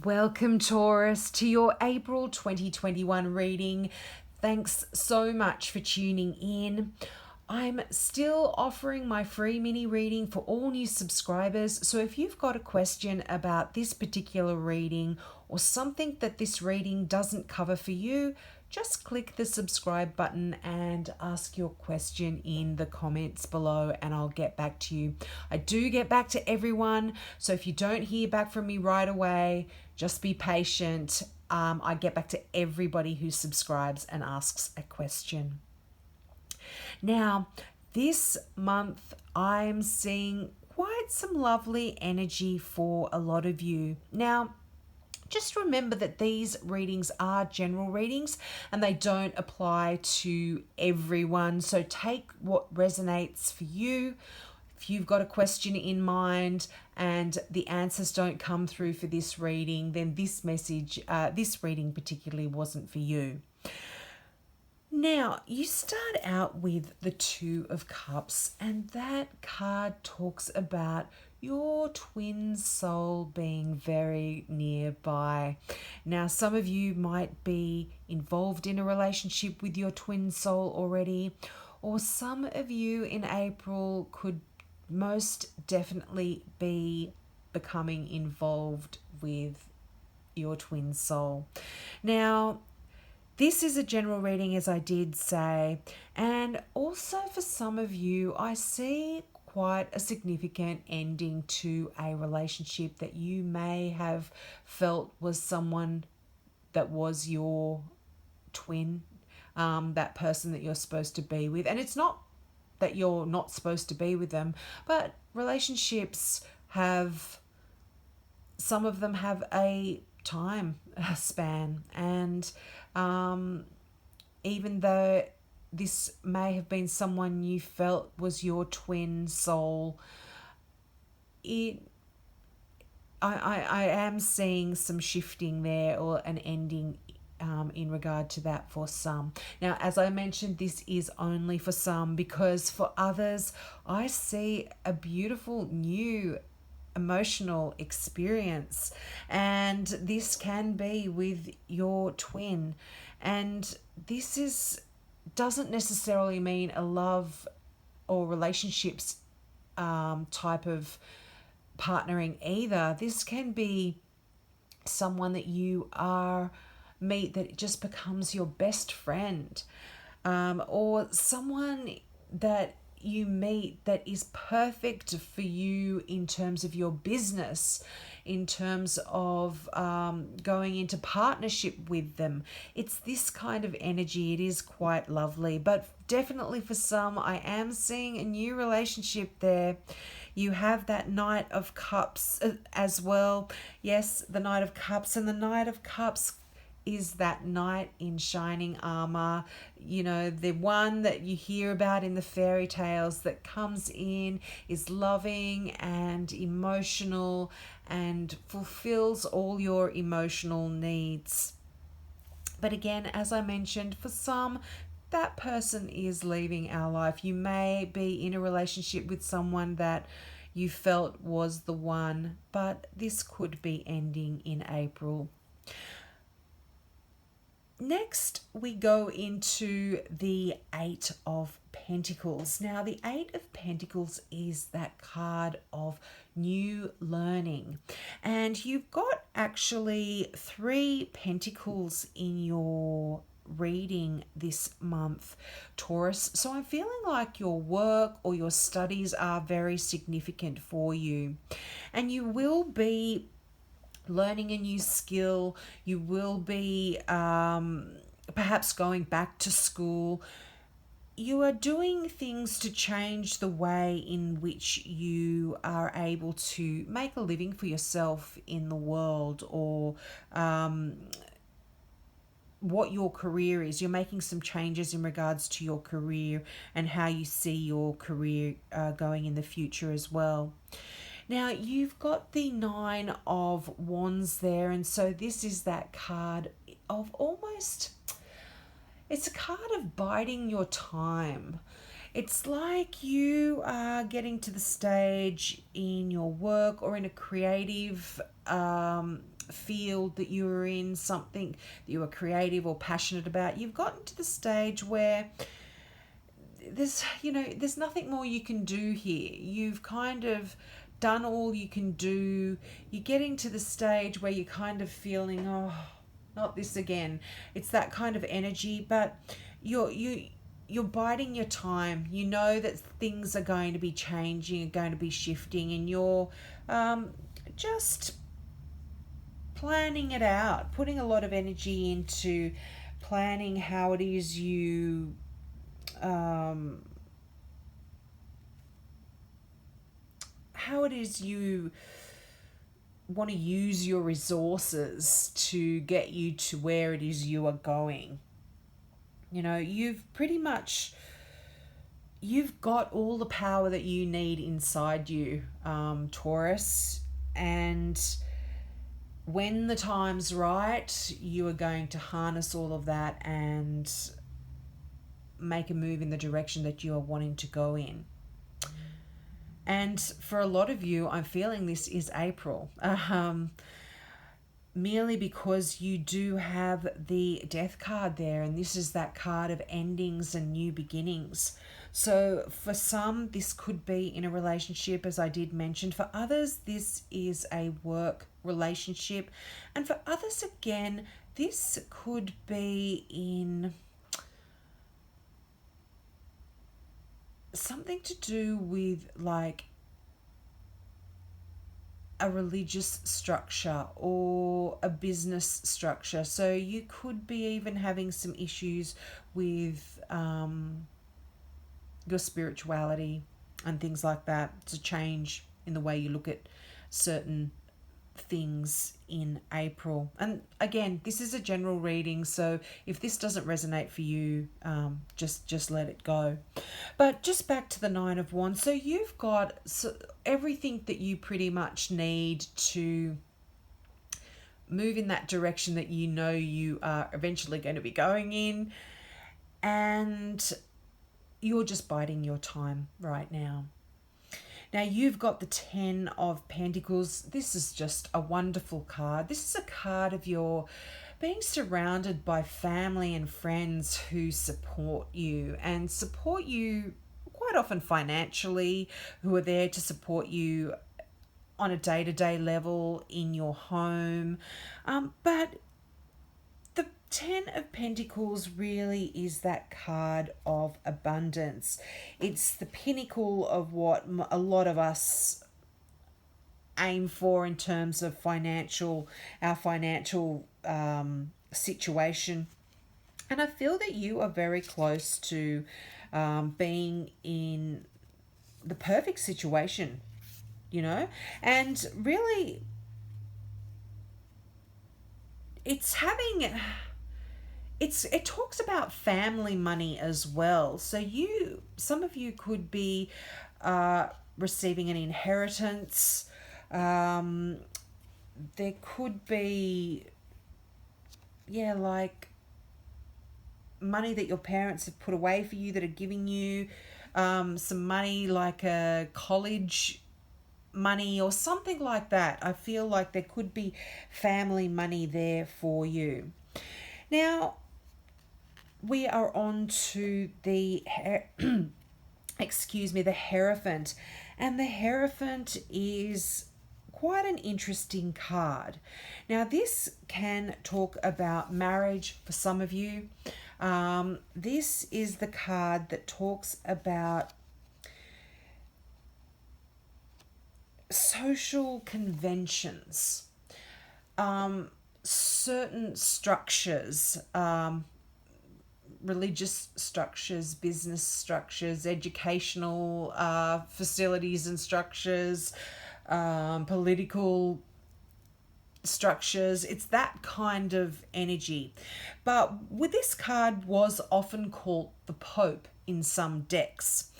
Welcome, Taurus, to your April 2021 reading. Thanks so much for tuning in. I'm still offering my free mini reading for all new subscribers. So if you've got a question about this particular reading or something that this reading doesn't cover for you, just click the subscribe button and ask your question in the comments below and I'll get back to you. I do get back to everyone, so if you don't hear back from me right away, just be patient. I get back to everybody who subscribes and asks a question. Now, this month I'm seeing quite some lovely energy for a lot of you. Now, just remember that these readings are general readings and they don't apply to everyone. So take what resonates for you. If you've got a question in mind and the answers don't come through for this reading, then this reading particularly wasn't for you. Now, you start out with the Two of Cups, and that card talks about your twin soul being very nearby. Now, some of you might be involved in a relationship with your twin soul already, or some of you in April could most definitely be becoming involved with your twin soul. Now, this is a general reading, as I did say, and also for some of you, I see quite a significant ending to a relationship that you may have felt was someone that was your twin, that person that you're supposed to be with. And it's not that you're not supposed to be with them, but relationships have, some of them have a time span, and even though this may have been someone you felt was your twin soul, I am seeing some shifting there or an ending in regard to that for some. Now, as I mentioned, this is only for some, because for others, I see a beautiful new emotional experience, and this can be with your twin, and this doesn't necessarily mean a love or relationships type of partnering either. This can be someone that you meet that just becomes your best friend, or someone that you meet that is perfect for you in terms of your business, in terms of going into partnership with them. It's this kind of energy. It is quite lovely, but definitely for some, I am seeing a new relationship there. You have that Knight of Cups as well. Yes, the Knight of Cups, and the Knight of Cups is that knight in shining armor, the one that you hear about in the fairy tales that comes in, is loving and emotional and fulfills all your emotional needs. But again, as I mentioned, for some, that person is leaving our life. You may be in a relationship with someone that you felt was the one, but this could be ending in April. Next, we go into the Eight of Pentacles. Now, the Eight of Pentacles is that card of new learning. And you've got actually 3 pentacles in your reading this month, Taurus. So I'm feeling like your work or your studies are very significant for you. And you will be learning a new skill. You will be perhaps going back to school. You are doing things to change the way in which you are able to make a living for yourself in the world, or what your career is. You're making some changes in regards to your career and how you see your career going in the future as well. Now, you've got the 9 of Wands there, and so this is that card of almost, it's a card of biding your time. It's like you are getting to the stage in your work or in a creative field that you were in, something that you were creative or passionate about, you've gotten to the stage where there's nothing more you can do here. You've kind of done all you can do. You're getting to the stage where you're kind of feeling, oh, not this again. It's that kind of energy, but you're biding your time. You know that things are going to be changing, are going to be shifting, and you're just planning it out, putting a lot of energy into planning how it is you want to use your resources to get you to where it is you are going. You've got all the power that you need inside you, Taurus, and when the time's right, you are going to harness all of that and make a move in the direction that you are wanting to go in. And for a lot of you, I'm feeling this is April, merely because you do have the death card there, and this is that card of endings and new beginnings. So for some, this could be in a relationship, as I did mention. For others, this is a work relationship. And for others, again, this could be in something to do with like a religious structure or a business structure. So you could be even having some issues with your spirituality and things like that. It's a change in the way you look at certain things in April. And again, this is a general reading, so if this doesn't resonate for you, just let it go. But just back to the Nine of Wands. So you've got everything that you pretty much need to move in that direction that you know you are eventually going to be going in, and you're just biding your time right now. Now you've got the 10 of Pentacles. This is just a wonderful card. This is a card of your being surrounded by family and friends who support you quite often financially, who are there to support you on a day-to-day level in your home. But the 10 of Pentacles really is that card of abundance. It's the pinnacle of what a lot of us aim for in terms of our financial situation. And I feel that you are very close to being in the perfect situation, and really it talks about family money as well. So some of you could be receiving an inheritance. There could be, like money that your parents have put away for you, that are giving you some money, like a college money or something like that. I feel like there could be family money there for you. Now, we are on to the the Hierophant. And the Hierophant is quite an interesting card. Now, this can talk about marriage for some of you. This is the card that talks about social conventions, certain structures, religious structures, business structures, educational facilities and structures, political structures. It's that kind of energy. But with this card was often called the Pope in some decks.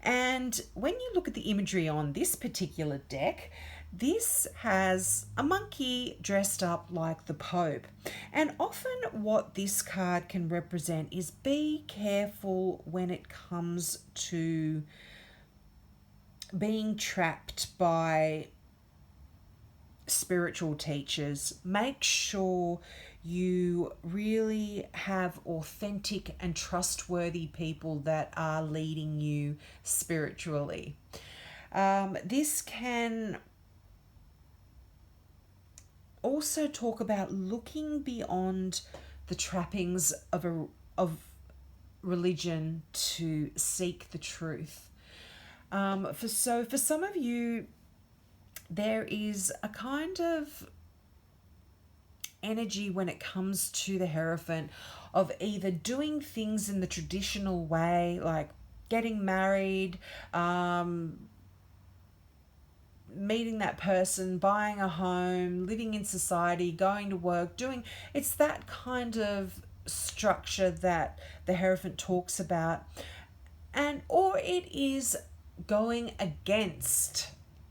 And when you look at the imagery on this particular deck, this has a monkey dressed up like the Pope. And often what this card can represent is be careful when it comes to being trapped by spiritual teachers. Make sure you really have authentic and trustworthy people that are leading you spiritually. This can also talk about looking beyond the trappings of religion to seek the truth. For some of you, there is a kind of energy when it comes to the Hierophant of either doing things in the traditional way, like getting married, meeting that person, buying a home, living in society, going to work, it's that kind of structure that the Hierophant talks about. And or it is going against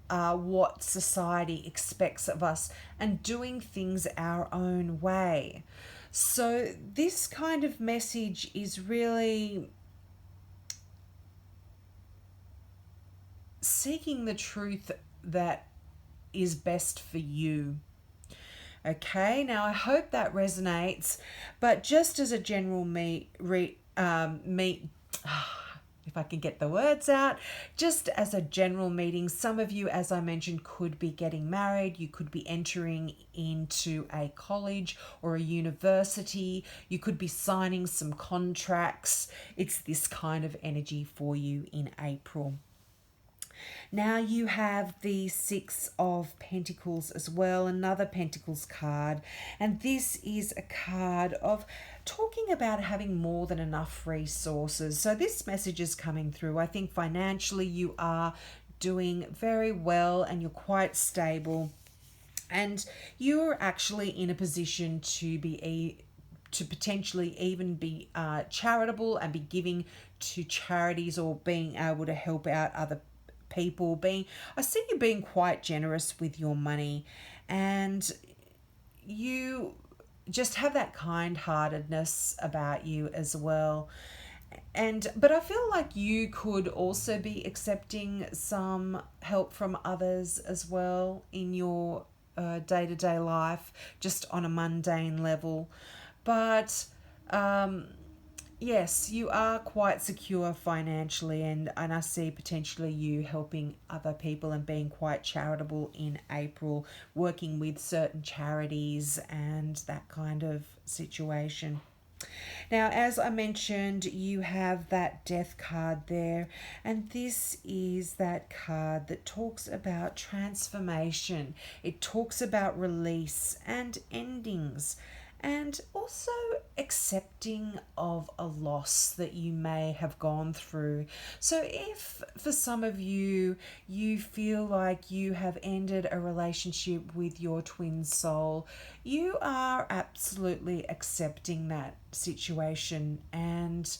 what society expects of us and doing things our own way. So this kind of message is really seeking the truth that is best for you. Okay, now I hope that resonates, but just as a general if I can get the words out, just as a general meeting, some of you, as I mentioned, could be getting married, you could be entering into a college or a university, you could be signing some contracts. It's this kind of energy for you in April. Now you have the Six of Pentacles as well, another Pentacles card. And this is a card of talking about having more than enough resources. So this message is coming through. I think financially you are doing very well and you're quite stable. And you're actually in a position to potentially even be charitable and be giving to charities or being able to help out other people. I see you being quite generous with your money, and you just have that kind-heartedness about you as well. But I feel like you could also be accepting some help from others as well in your day-to-day life, just on a mundane level. But yes, you are quite secure financially, and I see potentially you helping other people and being quite charitable in April, working with certain charities and that kind of situation. Now, as I mentioned, you have that Death card there, and this is that card that talks about transformation. It talks about release and endings, and also accepting of a loss that you may have gone through. So if for some of you, you feel like you have ended a relationship with your twin soul, you are absolutely accepting that situation and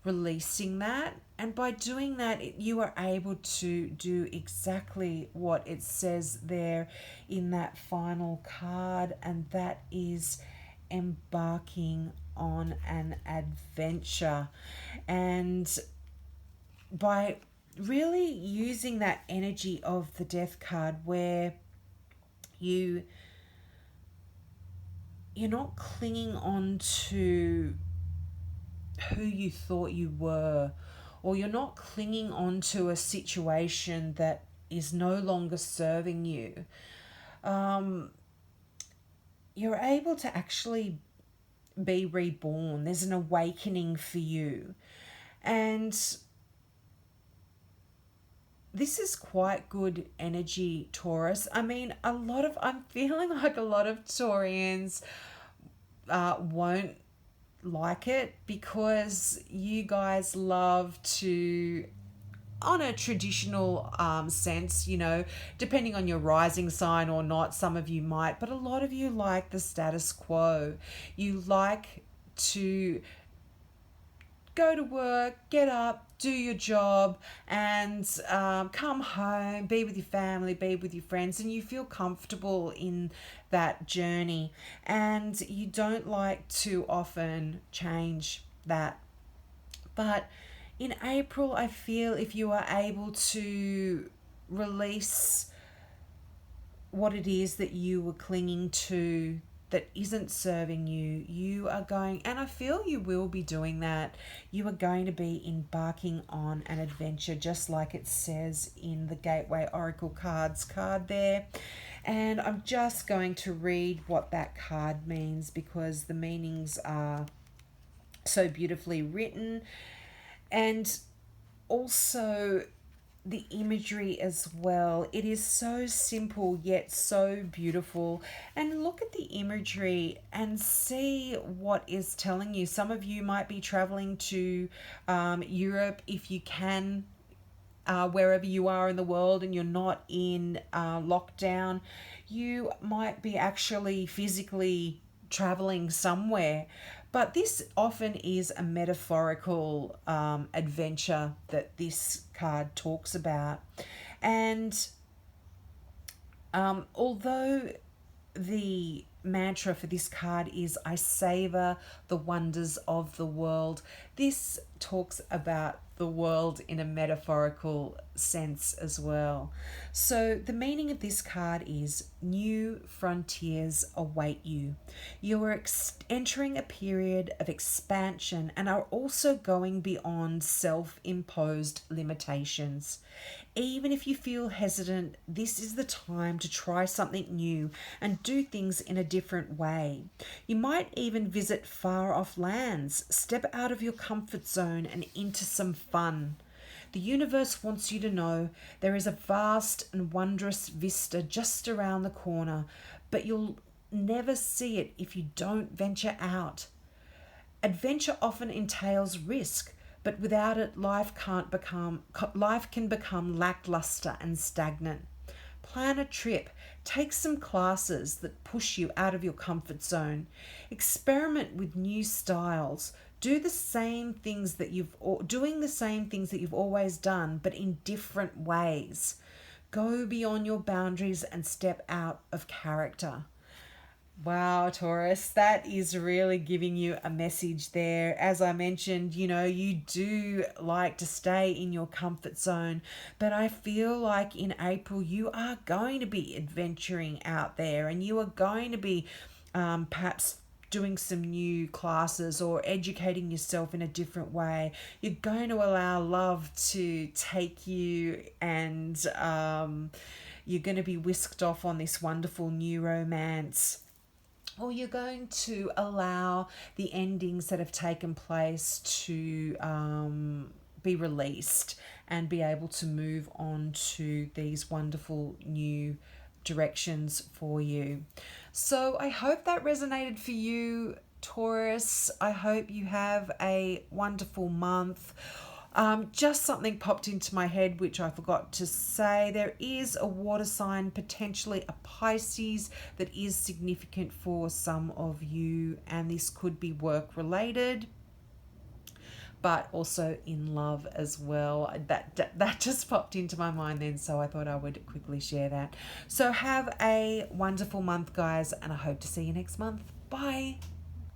releasing that. And by doing that, you are able to do exactly what it says there in that final card, and that is embarking on an adventure. And by really using that energy of the Death card, where you're not clinging on to who you thought you were, or you're not clinging on to a situation that is no longer serving you. You're able to actually be reborn. There's an awakening for you. And this is quite good energy, Taurus. I mean, I'm feeling like a lot of Taurians won't like it, because you guys love to, on a traditional sense, depending on your rising sign or not, some of you might, but a lot of you like the status quo. You like to go to work, get up, do your job, and come home, be with your family, be with your friends, and you feel comfortable in that journey, and you don't like to often change that. But in April, I feel if you are able to release what it is that you were clinging to that isn't serving you. You are going, and I feel you will be doing that. You are going to be embarking on an adventure, just like it says in the Gateway Oracle cards card there. And I'm just going to read what that card means because the meanings are so beautifully written. And also the imagery as well. It is so simple yet so beautiful. And look at the imagery and see what is telling you. Some of you might be traveling to Europe if you can. Wherever you are in the world and you're not in lockdown, you might be actually physically traveling somewhere. But this often is a metaphorical adventure that this card talks about. And although the mantra for this card is I savor the wonders of the world, this talks about the world in a metaphorical sense as well. So the meaning of this card is new frontiers await you. You are entering a period of expansion and are also going beyond self-imposed limitations. Even if you feel hesitant, this is the time to try something new and do things in a different way. You might even visit far off lands, step out of your comfort zone and into some fun. The universe wants you to know there is a vast and wondrous vista just around the corner, but you'll never see it if you don't venture out. Adventure often entails risk, but without it, life can become lackluster and stagnant. Plan a trip, take some classes that push you out of your comfort zone. Experiment with new styles. Doing the same things that you've always done, but in different ways. Go beyond your boundaries and step out of character. Wow, Taurus, that is really giving you a message there. As I mentioned, you do like to stay in your comfort zone, but I feel like in April you are going to be adventuring out there and you are going to be perhaps doing some new classes or educating yourself in a different way. You're going to allow love to take you and you're going to be whisked off on this wonderful new romance. Or you're going to allow the endings that have taken place to be released and be able to move on to these wonderful new directions for you. So I hope that resonated for you, Taurus. I hope you have a wonderful month. Just something popped into my head which I forgot to say. There is a water sign, potentially a Pisces, that is significant for some of you, and this could be work related, but also in love as well. That just popped into my mind then, so I thought I would quickly share that. So have a wonderful month, guys, and I hope to see you next month. Bye.